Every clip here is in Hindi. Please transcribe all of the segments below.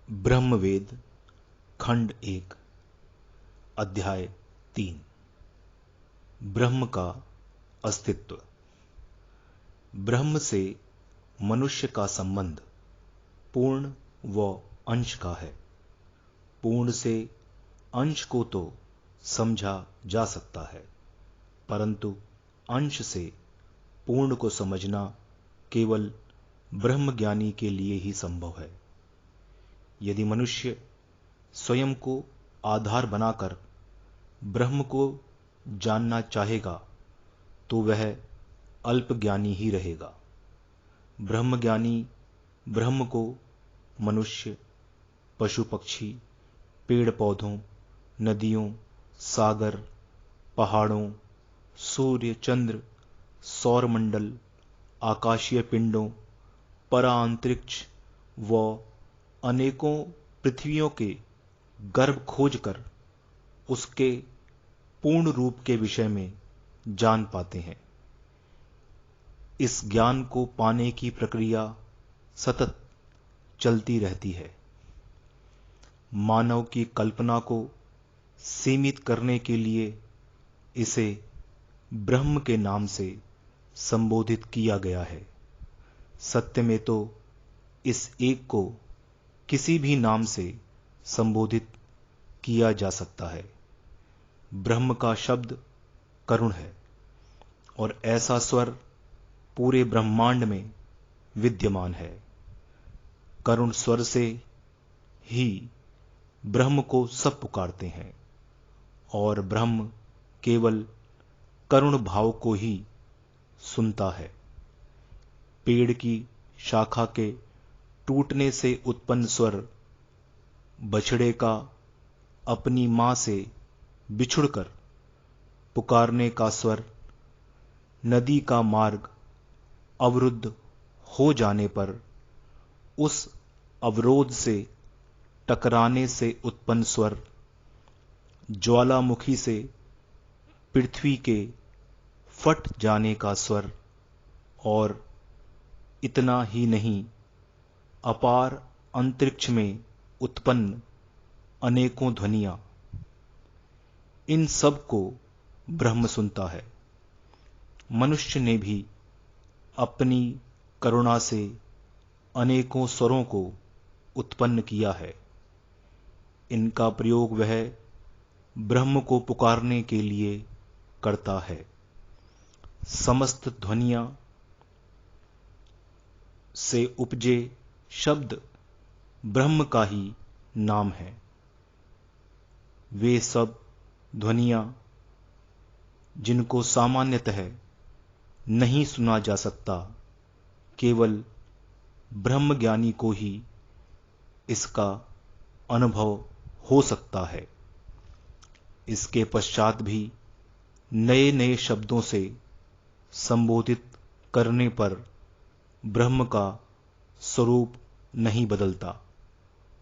ब्रह्मवेद खंड 1 अध्याय 3 ब्रह्म का अस्तित्व। ब्रह्म से मनुष्य का संबंध पूर्ण व अंश का है। पूर्ण से अंश को तो समझा जा सकता है, परंतु अंश से पूर्ण को समझना केवल ब्रह्मज्ञानी के लिए ही संभव है। यदि मनुष्य स्वयं को आधार बनाकर ब्रह्म को जानना चाहेगा तो वह अल्पज्ञानी ही रहेगा। ब्रह्मज्ञानी ब्रह्म को मनुष्य, पशु पक्षी, पेड़ पौधों, नदियों, सागर, पहाड़ों, सूर्य, चंद्र, सौरमंडल, आकाशीय पिंडों, परांतरिक्ष व अनेकों पृथ्वियों के गर्भ खोजकर उसके पूर्ण रूप के विषय में जान पाते हैं। इस ज्ञान को पाने की प्रक्रिया सतत चलती रहती है। मानव की कल्पना को सीमित करने के लिए इसे ब्रह्म के नाम से संबोधित किया गया है। सत्य में तो इस एक को किसी भी नाम से संबोधित किया जा सकता है। ब्रह्म का शब्द करुण है और ऐसा स्वर पूरे ब्रह्मांड में विद्यमान है। करुण स्वर से ही ब्रह्म को सब पुकारते हैं और ब्रह्म केवल करुण भाव को ही सुनता है। पेड़ की शाखा के टूटने से उत्पन्न स्वर, बछड़े का अपनी मां से बिछुड़कर पुकारने का स्वर, नदी का मार्ग अवरुद्ध हो जाने पर उस अवरोध से टकराने से उत्पन्न स्वर, ज्वालामुखी से पृथ्वी के फट जाने का स्वर, और इतना ही नहीं, अपार अंतरिक्ष में उत्पन्न अनेकों ध्वनियां, इन सब को ब्रह्म सुनता है। मनुष्य ने भी अपनी करुणा से अनेकों स्वरों को उत्पन्न किया है। इनका प्रयोग वह ब्रह्म को पुकारने के लिए करता है। समस्त ध्वनियां से उपजे शब्द ब्रह्म का ही नाम है। वे सब ध्वनियां जिनको सामान्यतः नहीं सुना जा सकता, केवल ब्रह्मज्ञानी को ही इसका अनुभव हो सकता है। इसके पश्चात भी नए नए शब्दों से संबोधित करने पर ब्रह्म का स्वरूप नहीं बदलता।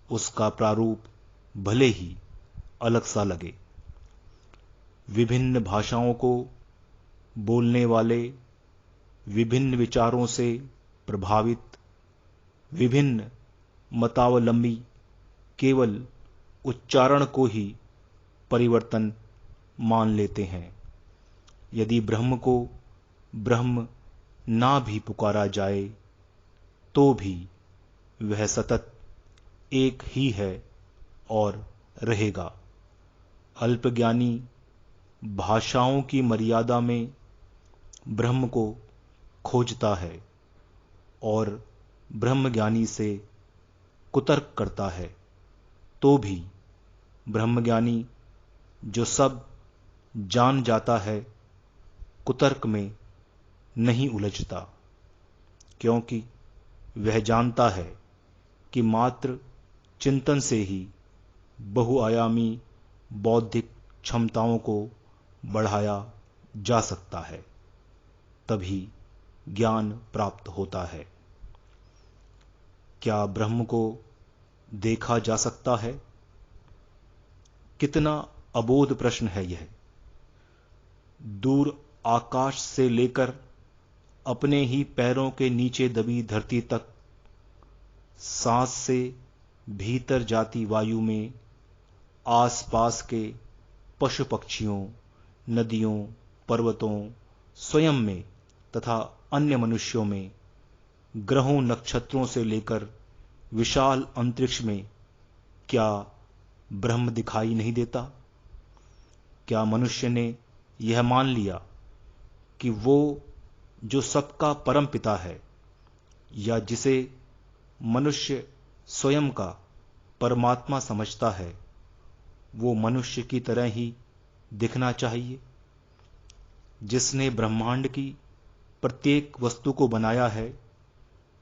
उसका प्रारूप भले ही अलग सा लगे। विभिन्न भाषाओं को बोलने वाले, विभिन्न विचारों से प्रभावित, विभिन्न मतावलंबी केवल उच्चारण को ही परिवर्तन मान लेते हैं। यदि ब्रह्म को ब्रह्म ना भी पुकारा जाए तो भी वह सतत एक ही है और रहेगा। अल्पज्ञानी भाषाओं की मर्यादा में ब्रह्म को खोजता है और ब्रह्मज्ञानी से कुतर्क करता है, तो भी ब्रह्मज्ञानी जो सब जान जाता है कुतर्क में नहीं उलझता, क्योंकि वह जानता है कि मात्र चिंतन से ही बहुआयामी बौद्धिक क्षमताओं को बढ़ाया जा सकता है, तभी ज्ञान प्राप्त होता है। क्या ब्रह्म को देखा जा सकता है? कितना अबोध प्रश्न है यह। दूर आकाश से लेकर अपने ही पैरों के नीचे दबी धरती तक सांस से भीतर जाती वायु में आसपास के पशु पक्षियों, नदियों, पर्वतों, स्वयं में तथा अन्य मनुष्यों में, ग्रहों नक्षत्रों से लेकर विशाल अंतरिक्ष में क्या ब्रह्म दिखाई नहीं देता? क्या मनुष्य ने यह मान लिया कि वो जो सबका परम पिता है, या जिसे मनुष्य स्वयं का परमात्मा समझता है, वो मनुष्य की तरह ही दिखना चाहिए? जिसने ब्रह्मांड की प्रत्येक वस्तु को बनाया है,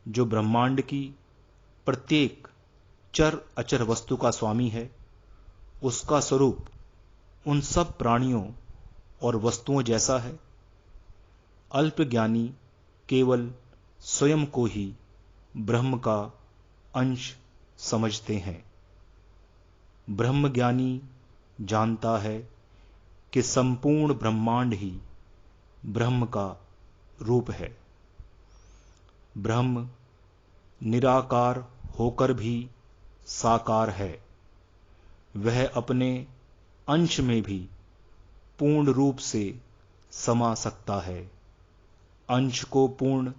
जो ब्रह्मांड की प्रत्येक चर अचर वस्तु का स्वामी है, उसका स्वरूप उन सब प्राणियों और वस्तुओं जैसा है। अल्पज्ञानी केवल स्वयं को ही ब्रह्म का अंश समझते हैं। ब्रह्मज्ञानी जानता है कि संपूर्ण ब्रह्मांड ही ब्रह्म का रूप है। ब्रह्म निराकार होकर भी साकार है। वह अपने अंश में भी पूर्ण रूप से समा सकता है। अंश को पूर्ण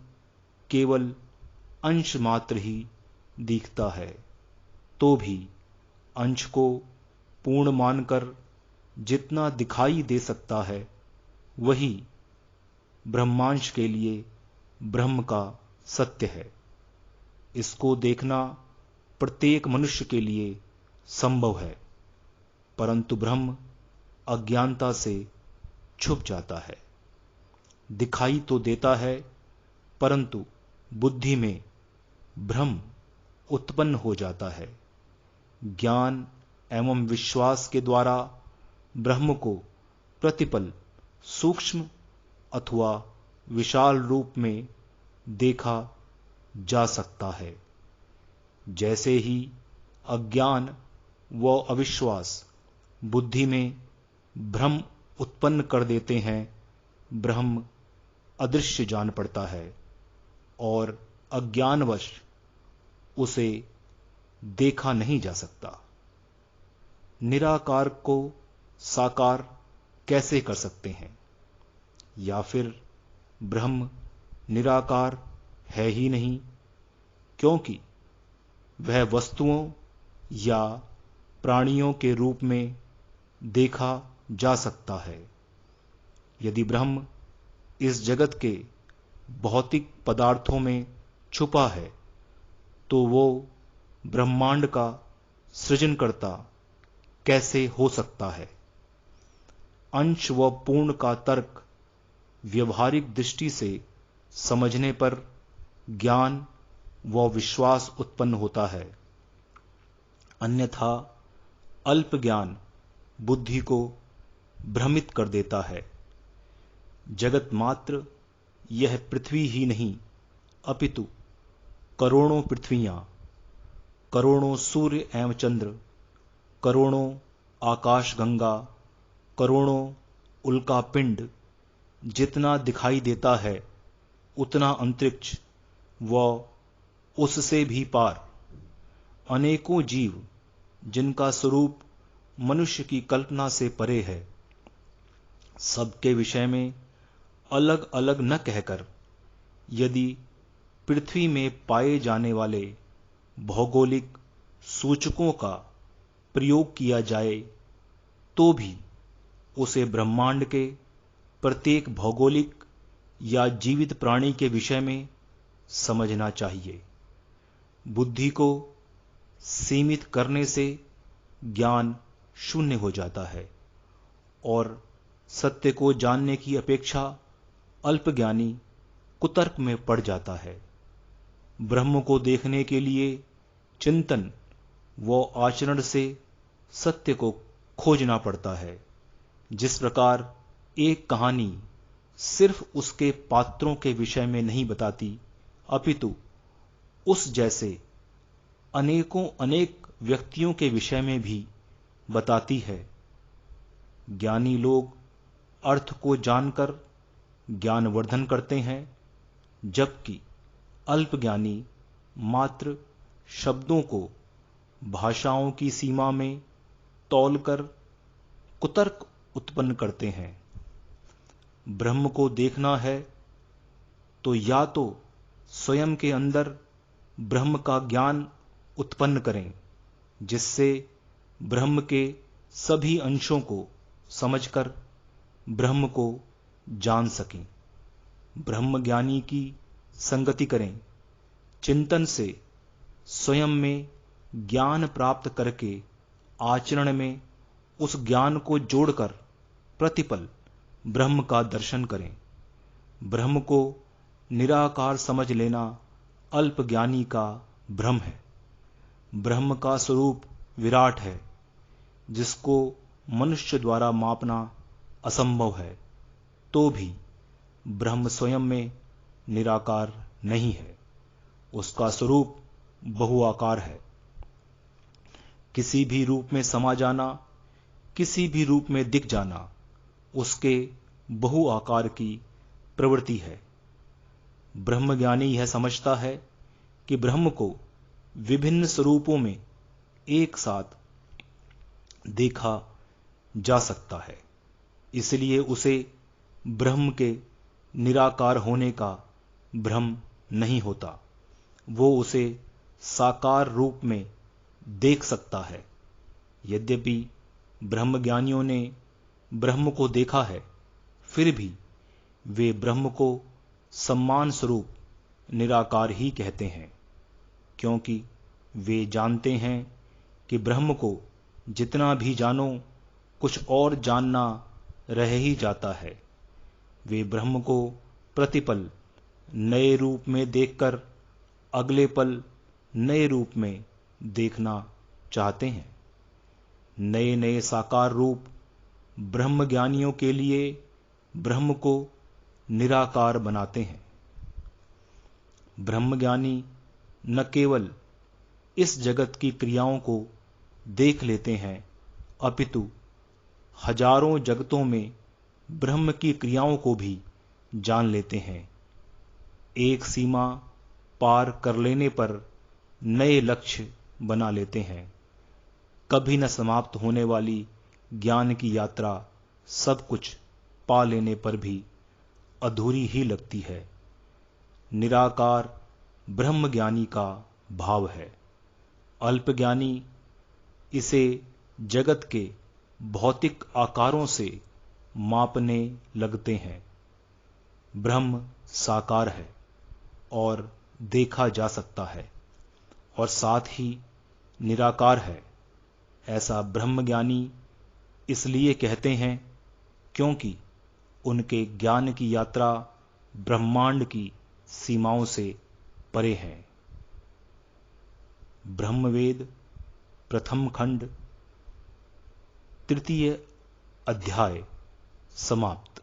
केवल अंश मात्र ही दिखता है, तो भी अंश को पूर्ण मानकर जितना दिखाई दे सकता है, वही ब्रह्मांश के लिए ब्रह्म का सत्य है। इसको देखना प्रत्येक मनुष्य के लिए संभव है, परंतु ब्रह्म अज्ञानता से छुप जाता है। दिखाई तो देता है, परंतु बुद्धि में भ्रम उत्पन्न हो जाता है। ज्ञान एवं विश्वास के द्वारा ब्रह्म को प्रतिपल सूक्ष्म अथवा विशाल रूप में देखा जा सकता है। जैसे ही अज्ञान व अविश्वास बुद्धि में भ्रम उत्पन्न कर देते हैं, ब्रह्म अदृश्य जान पड़ता है और अज्ञानवश उसे देखा नहीं जा सकता। निराकार को साकार कैसे कर सकते हैं? या फिर ब्रह्म निराकार है ही नहीं, क्योंकि वह वस्तुओं या प्राणियों के रूप में देखा जा सकता है। यदि ब्रह्म इस जगत के भौतिक पदार्थों में छुपा है, तो वो ब्रह्मांड का सृजनकर्ता कैसे हो सकता है? अंश व पूर्ण का तर्क व्यवहारिक दृष्टि से समझने पर ज्ञान व विश्वास उत्पन्न होता है। अन्यथा अल्प ज्ञान बुद्धि को भ्रमित कर देता है। जगत मात्र यह पृथ्वी ही नहीं, अपितु करोड़ों पृथ्वियां, करोड़ों सूर्य एवं चंद्र, करोड़ों आकाश गंगा, करोड़ों उल्का पिंड, जितना दिखाई देता है उतना अंतरिक्ष व उससे भी पार, अनेकों जीव जिनका स्वरूप मनुष्य की कल्पना से परे है, सबके विषय में अलग अलग न कहकर यदि पृथ्वी में पाए जाने वाले भौगोलिक सूचकों का प्रयोग किया जाए, तो भी उसे ब्रह्मांड के प्रत्येक भौगोलिक या जीवित प्राणी के विषय में समझना चाहिए। बुद्धि को सीमित करने से ज्ञान शून्य हो जाता है और सत्य को जानने की अपेक्षा अल्पज्ञानी कुतर्क में पड़ जाता है। ब्रह्म को देखने के लिए चिंतन व आचरण से सत्य को खोजना पड़ता है। जिस प्रकार एक कहानी सिर्फ उसके पात्रों के विषय में नहीं बताती, अपितु उस जैसे अनेकों अनेक व्यक्तियों के विषय में भी बताती है। ज्ञानी लोग अर्थ को जानकर ज्ञानवर्धन करते हैं, जबकि अल्पज्ञानी मात्र शब्दों को भाषाओं की सीमा में तौलकर कुतर्क उत्पन्न करते हैं। ब्रह्म को देखना है तो या तो स्वयं के अंदर ब्रह्म का ज्ञान उत्पन्न करें, जिससे ब्रह्म के सभी अंशों को समझकर ब्रह्म को जान सकें। ब्रह्म ज्ञानी की संगति करें। चिंतन से स्वयं में ज्ञान प्राप्त करके आचरण में उस ज्ञान को जोड़कर प्रतिपल ब्रह्म का दर्शन करें। ब्रह्म को निराकार समझ लेना अल्प ज्ञानी का भ्रम है। ब्रह्म का स्वरूप विराट है, जिसको मनुष्य द्वारा मापना असंभव है, तो भी ब्रह्म स्वयं में निराकार नहीं है। उसका स्वरूप बहुआकार है। किसी भी रूप में समा जाना, किसी भी रूप में दिख जाना उसके बहुआकार की प्रवृत्ति है। ब्रह्मज्ञानी यह समझता है कि ब्रह्म को विभिन्न स्वरूपों में एक साथ देखा जा सकता है, इसलिए उसे ब्रह्म के निराकार होने का भ्रम नहीं होता। वो उसे साकार रूप में देख सकता है। यद्यपि ब्रह्मज्ञानियों ने ब्रह्म को देखा है, फिर भी वे ब्रह्म को सम्मान स्वरूप निराकार ही कहते हैं, क्योंकि वे जानते हैं कि ब्रह्म को जितना भी जानो कुछ और जानना रह ही जाता है। वे ब्रह्म को प्रतिपल नए रूप में देखकर अगले पल नए रूप में देखना चाहते हैं। नए नए साकार रूप ब्रह्मज्ञानियों के लिए ब्रह्म को निराकार बनाते हैं। ब्रह्मज्ञानी न केवल इस जगत की क्रियाओं को देख लेते हैं, अपितु हजारों जगतों में ब्रह्म की क्रियाओं को भी जान लेते हैं। एक सीमा पार कर लेने पर नए लक्ष्य बना लेते हैं। कभी न समाप्त होने वाली ज्ञान की यात्रा सब कुछ पा लेने पर भी अधूरी ही लगती है। निराकार ब्रह्मज्ञानी का भाव है। अल्पज्ञानी इसे जगत के भौतिक आकारों से मापने लगते हैं। ब्रह्म साकार है और देखा जा सकता है और साथ ही निराकार है। ऐसा ब्रह्मज्ञानी इसलिए कहते हैं क्योंकि उनके ज्ञान की यात्रा ब्रह्मांड की सीमाओं से परे है। ब्रह्मवेद प्रथम खंड तृतीय अध्याय समाप्त।